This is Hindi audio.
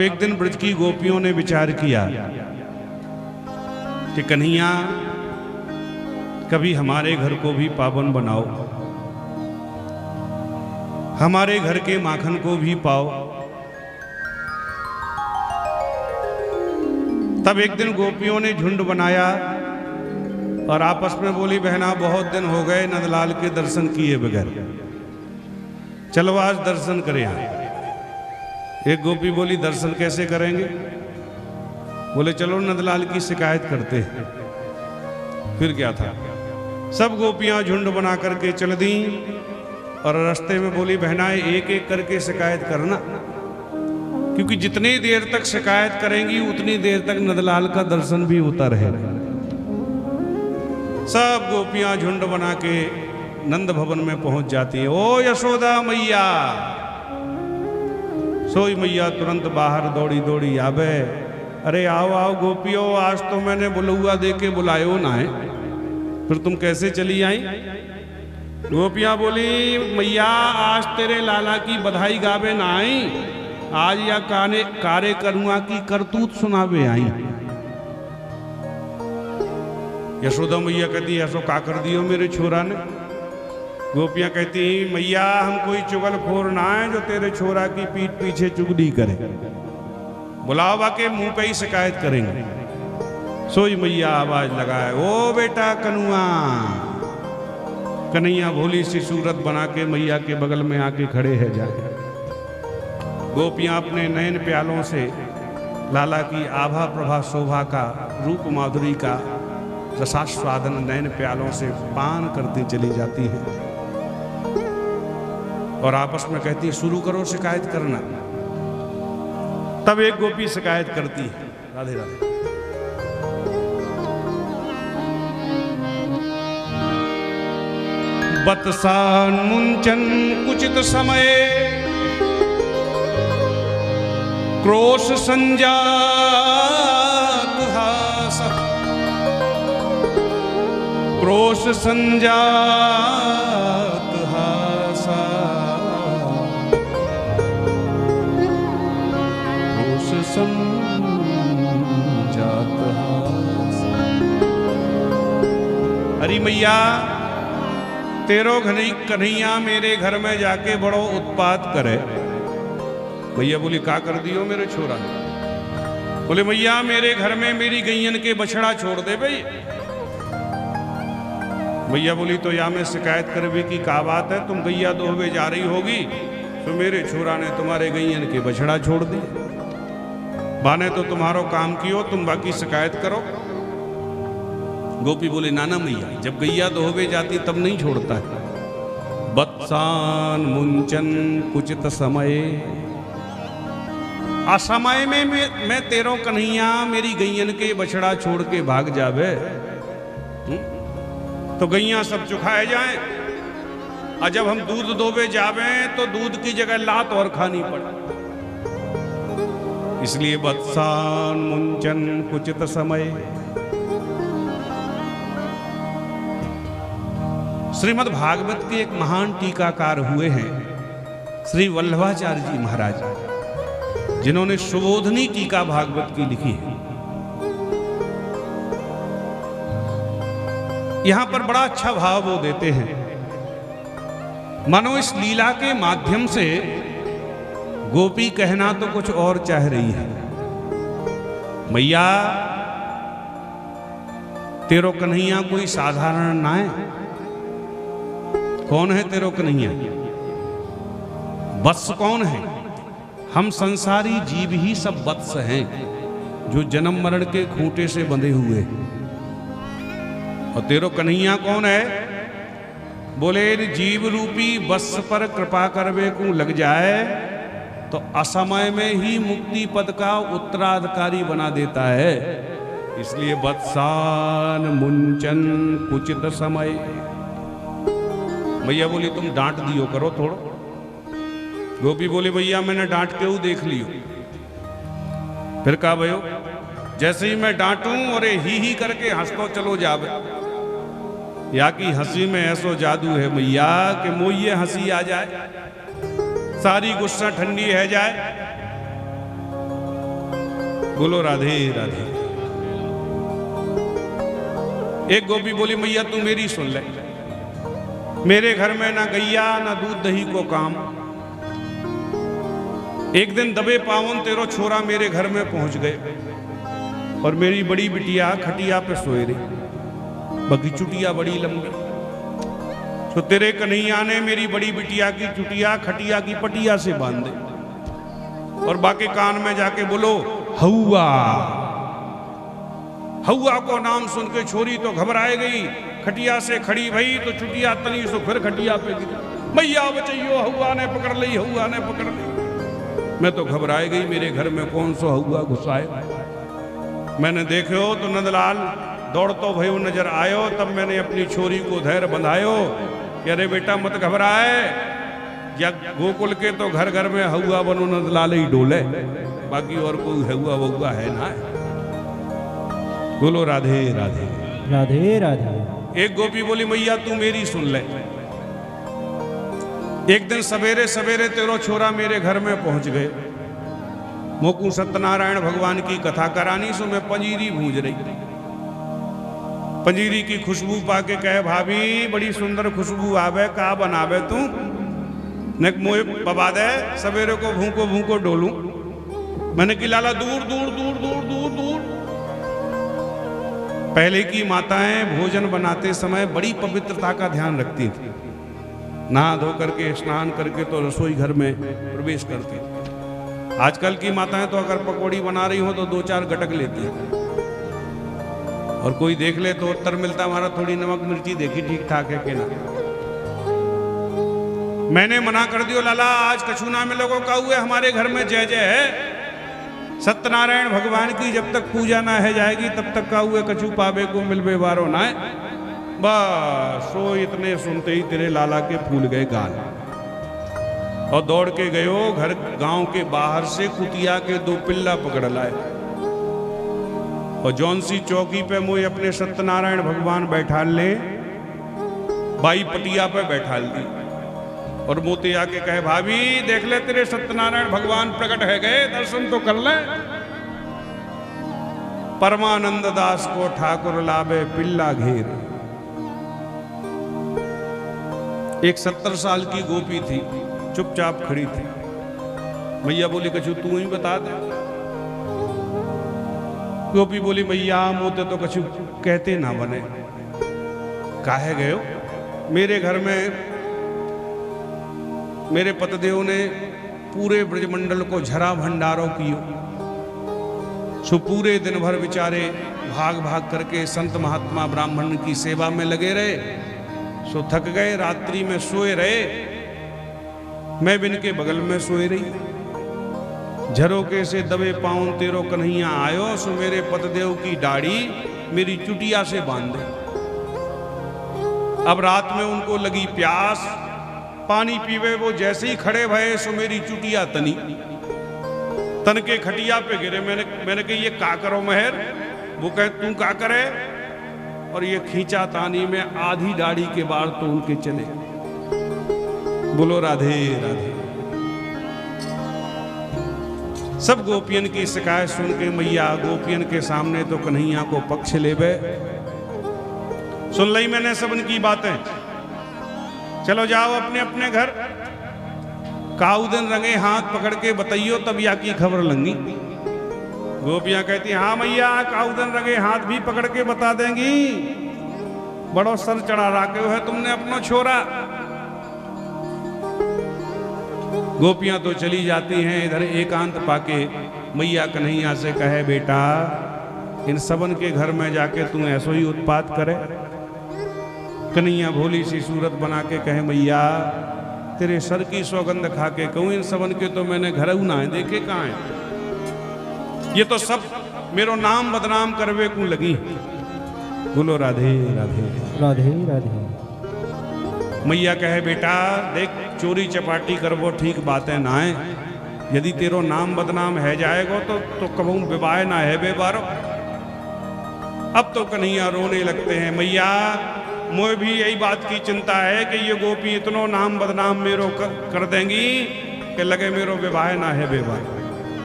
एक दिन ब्रज की गोपियों ने विचार किया कि कन्हैया कभी हमारे घर को भी पावन बनाओ, हमारे घर के माखन को भी पाओ। तब एक दिन गोपियों ने झुंड बनाया और आपस में बोली, बहना बहुत दिन हो गए नंदलाल के दर्शन किए बगैर, चलो आज दर्शन करें। एक गोपी बोली, दर्शन कैसे करेंगे? बोले चलो नंदलाल की शिकायत करते हैं। फिर क्या था, सब गोपियां झुंड बना करके चल दी और रास्ते में बोली, बहनाएं एक एक करके शिकायत करना, क्योंकि जितनी देर तक शिकायत करेंगी उतनी देर तक नंदलाल का दर्शन भी होता रहेगा। सब गोपियां झुंड बना के नंद भवन में पहुंच जाती है। ओ यशोदा मैया, सोई मैया तुरंत बाहर दौड़ी दौड़ी आवे। अरे आओ आओ गोपियों, आज तो मैंने बुलुआ दे के बुलायो ना है, फिर तुम कैसे चली आई? गोपियां बोली, मैया आज तेरे लाला की बधाई गावे ना आई, आज या कारे करुआ की करतूत सुनावे आई। यशोदा मैया कहती, ऐसो का कर दियो मेरे छोरा ने? गोपियां कहती, मैया हम कोई चुगलखोर ना है जो तेरे छोरा की पीठ पीछे चुगली करे, बुलावा के मुंह पे ही शिकायत करेंगे। सोई मैया आवाज लगाए, ओ बेटा कनुआ। कन्हैया भोली सी सूरत बना के मैया के बगल में आके खड़े है जाए। गोपियां अपने नयन प्यालों से लाला की आभा प्रभा शोभा का, रूप माधुरी का रसास्वादन नयन प्यालों से पान करती चली जाती हैं और आपस में कहती, शुरू करो शिकायत करना। तब एक गोपी शिकायत करती है, राधे राधे। बतसान मुंचन कुचित समय, क्रोश संजात हास, क्रोश संजात अरे मैया, तेरो कन्हैया मेरे घर में जाके बड़ो उत्पात करे। मैया बोली, का कर दियो मेरे छोरा? बोले मैया मेरे घर में मेरी गैयन के बछड़ा छोड़ दे भाई। मैया बोली, तो या मैं शिकायत करवे की का बात है? तुम गैया दोहवे जा रही होगी तो मेरे छोरा ने तुम्हारे गैयन के बछड़ा छोड़ दी। बाने तो तुम्हारो काम कियो, तुम बाकी शिकायत करो। गोपी बोले, नाना मैया, जब गैया दोहवे जाती तब नहीं छोड़ता है। बत्सान मुंचन कुचित समय, असमय में मैं तेरो कन्हैया मेरी गैयन के बछड़ा छोड़ के भाग जावे तो गैया सब चुखाए जाए, और जब हम दूध दोवे जावे तो दूध की जगह लात और खानी पड़े। इसलिए बत्सान मुंचन कुचित समय। श्रीमद् भागवत के एक महान टीकाकार हुए हैं श्री वल्लभाचार्य जी महाराज, जिन्होंने सुबोधनी टीका भागवत की लिखी है। यहां पर बड़ा अच्छा भाव वो देते हैं, मानो इस लीला के माध्यम से गोपी कहना तो कुछ और चाह रही है। मैया तेरो कन्हैया कोई साधारण ना है। कौन है तेरो कन्हैया? वत्स कौन है? हम संसारी जीव ही सब वत्स हैं, जो जन्म मरण के खूंटे से बंधे हुए। और तेरो कन्हैया कौन है? बोले जीव रूपी वत्स पर कृपा करवे को लग जाए तो असमय में ही मुक्ति पद का उत्तराधिकारी बना देता है। इसलिए वत्सान मुंचन कुचित समय। भैया बोली, तुम डांट दियो करो थोड़ो। गोपी बोली, भैया मैंने डांट के देख लियो। फिर कहा भयो, जैसे ही मैं डांटूं और ही करके हंसतो चलो जावे। या की हंसी में ऐसो जादू है भैया कि मोये हंसी आ जाए, सारी गुस्सा ठंडी है जाए। बोलो राधे राधे। एक गोपी बोली मैया तू मेरी सुन ले, मेरे घर में ना गैया ना दूध दही को काम। एक दिन दबे पावन तेरो छोरा मेरे घर में पहुंच गए और मेरी बड़ी बिटिया खटिया पे सोए रही, बाकी चुटिया बड़ी लंबी। तो तेरे कन्हैया ने मेरी बड़ी बिटिया की चुटिया खटिया की पटिया से बांध दे और बाकी कान में जाके बोलो हौआ। हौआ को नाम सुन के छोरी तो घबराए गई, खटिया से खड़ी भई तो चुटिया तनी सो फिर खटिया पे गिरी। मैया बचैयो हौआ ने पकड़ ली, हौआ ने पकड़ ली। मैं तो घबराए गई, मेरे घर में कौन सा हौआ घुसाए। मैंने देखे हो तो नंदलाल दौड़तो भयो नजर आयो, तब मैंने अपनी छोरी को धैर्य बंधायो कि अरे बेटा मत घबराए, या गोकुल के तो घर घर में हौआ बनो नंदलाल ही डोले, बाकी और कोई हौआ वहुआ है ना। बोलो राधे राधे राधे राधे। एक गोपी बोली मैया तू मेरी सुन ले, एक दिन सवेरे सवेरे तेरो छोरा मेरे घर में पहुंच गए। मोकू सत्यनारायण भगवान की कथा करानी सो मैं पंजीरी भूंज रही। पंजीरी की खुशबू पाके कहे भाभी बड़ी सुंदर खुशबू आवे, का बनावे तू ने मोए पवा दे, सवेरे को भूको भूको डोलू। मैंने कि लाला दूर दूर दूर दूर दूर दूर। पहले की माताएं भोजन बनाते समय बड़ी पवित्रता का ध्यान रखती थी, नहा धो करके स्नान करके तो रसोई घर में प्रवेश करती थी। आजकल की माताएं तो अगर पकौड़ी बना रही हो तो 2-4 गटक लेती हैं और कोई देख ले तो उत्तर मिलता हमारा थोड़ी नमक मिर्ची देखी ठीक ठाक है कि ना। मैंने मना कर दियो लाला आज कछु ना मिलोगो का हुए, हमारे घर में जय जय है। सत्यनारायण भगवान की जब तक पूजा ना है जाएगी तब तक का हुए कछु पावे को मिलवे वारो ना है। बस सो इतने सुनते ही तेरे लाला के फूल गए गाल और दौड़ के गयो घर गांव के बाहर से कुतिया के 2 पिल्ला पकड़ लाए और जौनसी चौकी पे मुझे अपने सत्यनारायण भगवान बैठा ले, बाई पटिया पे बैठा दी और मोते आके कहे भाभी देख ले तेरे सत्यनारायण भगवान प्रकट है गए, दर्शन तो कर ले। परमानंद दास को ठाकुर लावे पिल्ला घेर। एक 70 साल की गोपी थी, चुपचाप खड़ी थी। मैया बोली कछु तू ही बता दे। गोपी बोली मैया मोते तो कछु कहते ना बने। काहे गयो? मेरे घर में मेरे पतिदेव ने पूरे ब्रजमंडल को झरा भंडारो कियो, सो पूरे दिन भर बेचारे भाग भाग करके संत महात्मा ब्राह्मण की सेवा में लगे रहे। सो थक गए, रात्रि में सोए रहे। मैं बिन के बगल में सोए रही। झरोके से दबे पाँव तेरो कन्हैया आयो, सो मेरे पतिदेव की दाढ़ी मेरी चुटिया से बांध दे। अब रात में उनको लगी प्यास, पानी पीवे वो जैसे ही खड़े भये सो मेरी चुटिया तनी तन के खटिया पे गिरे। मैंने कही ये का करो मेहर? वो कहे तू का करे? और ये खींचा तानी में आधी दाढ़ी के बाल तो उनके चले। बोलो राधे राधे। सब गोपियन की शिकायत सुन के मैया गोपियन के सामने तो कन्हैया को पक्ष लेवे। सुन ली मैंने सब उनकी बातें, चलो जाओ अपने अपने घर। काऊ दिन रंगे हाथ पकड़ के बताइयो तब या की खबर लंगी। गोपियां कहती हाँ मैया काऊ दिन रंगे हाथ भी पकड़ के बता देंगी। बड़ो सर चढ़ा रखे है तुमने अपना छोरा। गोपियां तो चली जाती हैं। इधर एकांत पाके मैया कन्हैया से कहे बेटा इन सबन के घर में जाके तू ऐसो ही उत्पात करे। कन्हैया भोली सी सूरत बना के कहे मैया तेरे सर की सौगंध खा के कहूँ इन सबन के तो मैंने घर ना है देखे कहाँ है। ये तो सब मेरो नाम बदनाम करवे को लगी। बोलो राधे राधे राधे राधे। मैया कहे बेटा देख चोरी चपाटी करवो ठीक बातें ना है। यदि तेरो नाम बदनाम है जाएगो तो कबू विवाह ना है बेबारो। अब तो कन्हैया रोने लगते हैं मैया मुझे भी यही बात की चिंता है कि ये गोपी इतनो नाम बदनाम मेरो कर देंगी कि लगे मेरो विवाह ना है बेबारो।